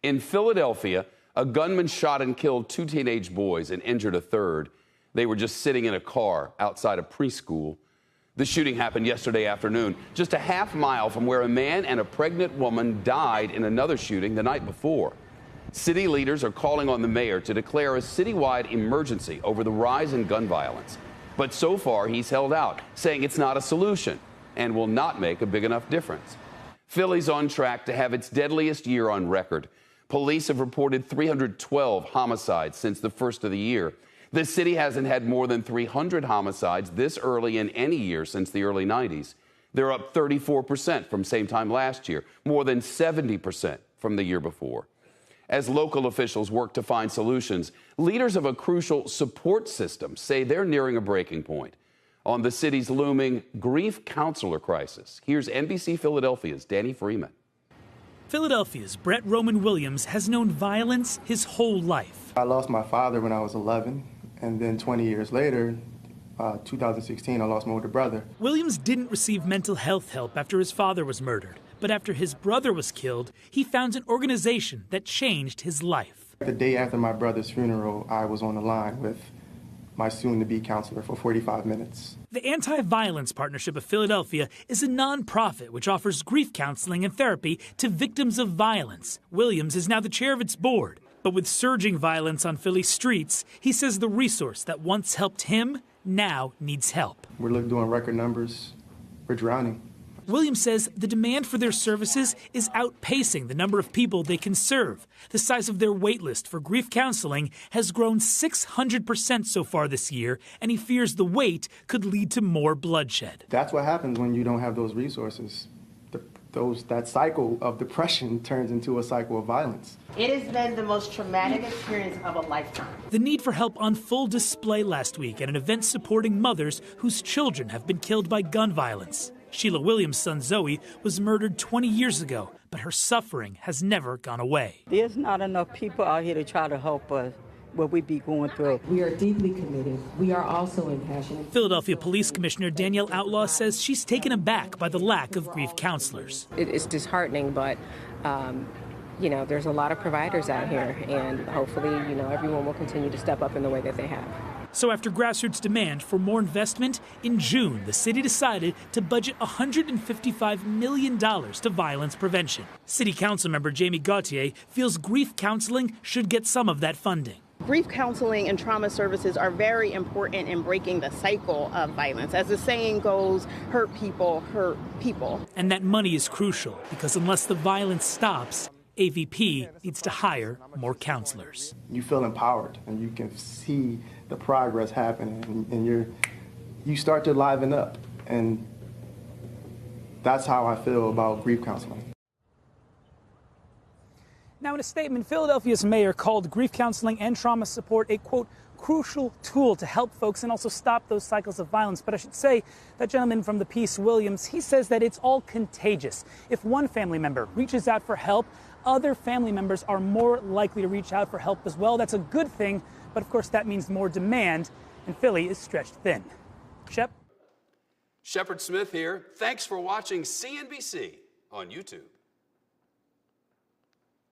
In Philadelphia, a gunman shot and killed 2 teenage boys and injured a third. They were just sitting in a car outside a preschool. The shooting happened yesterday afternoon, just a half-mile from where a man and a pregnant woman died in another shooting the night before. City leaders are calling on the mayor to declare a citywide emergency over the rise in gun violence. But so far, he's held out, saying it's not a solution and will not make a big enough difference. Philly's on track to have its deadliest year on record. Police have reported 312 homicides since the first of the year. The city hasn't had more than 300 homicides this early in any year since the early 90s. They're up 34% from same time last year, more than 70% from the year before. As local officials work to find solutions, leaders of a crucial support system say they're nearing a breaking point. On the city's looming grief counselor crisis, here's NBC Philadelphia's Danny Freeman. Philadelphia's Brett Roman Williams has known violence his whole life. I lost my father when I was 11, and then 20 years later, 2016, I lost my older brother. Williams didn't receive mental health help after his father was murdered, but after his brother was killed, he found an organization that changed his life. The day after my brother's funeral, I was on the line with my soon-to-be counselor for 45 minutes. The Anti-Violence Partnership of Philadelphia is a nonprofit which offers grief counseling and therapy to victims of violence. Williams is now the chair of its board. But with surging violence on Philly streets, he says the resource that once helped him now needs help. We're doing record numbers. We're drowning. Williams says the demand for their services is outpacing the number of people they can serve. The size of their wait list for grief counseling has grown 600% so far this year, and he fears the wait could lead to more bloodshed. That's what happens when you don't have those resources. That cycle of depression turns into a cycle of violence. It has been the most traumatic experience of a lifetime. The need for help on full display last week at an event supporting mothers whose children have been killed by gun violence. Sheila Williams' son Zoe was murdered 20 years ago, but her suffering has never gone away. There's not enough people out here to try to help us what we be going through. We are deeply committed. We are also impassioned. Philadelphia Police Commissioner DANIELLE OUTLAW says she's taken aback by the lack of grief counselors. It's disheartening, but there's a lot of providers out here, and hopefully, everyone will continue to step up in the way that they have. So after grassroots demand for more investment, in June, the city decided to budget $155 million to violence prevention. City Council member Jamie Gauthier feels grief counseling should get some of that funding. Grief counseling and trauma services are very important in breaking the cycle of violence. As the saying goes, hurt people hurt people. And that money is crucial because unless the violence stops, AVP needs to hire more counselors. You feel empowered and you can see the progress happening and you start to liven up. And that's how I feel about grief counseling. Now, in a statement, Philadelphia's mayor called grief counseling and trauma support a, quote, crucial tool to help folks and also stop those cycles of violence. But I should say, that gentleman from the piece, Williams, he says that it's all contagious. If one family member reaches out for help, other family members are more likely to reach out for help as well. That's a good thing, but of course that means more demand, and Philly is stretched thin. Shep? Shepard Smith here. Thanks for watching CNBC on YouTube.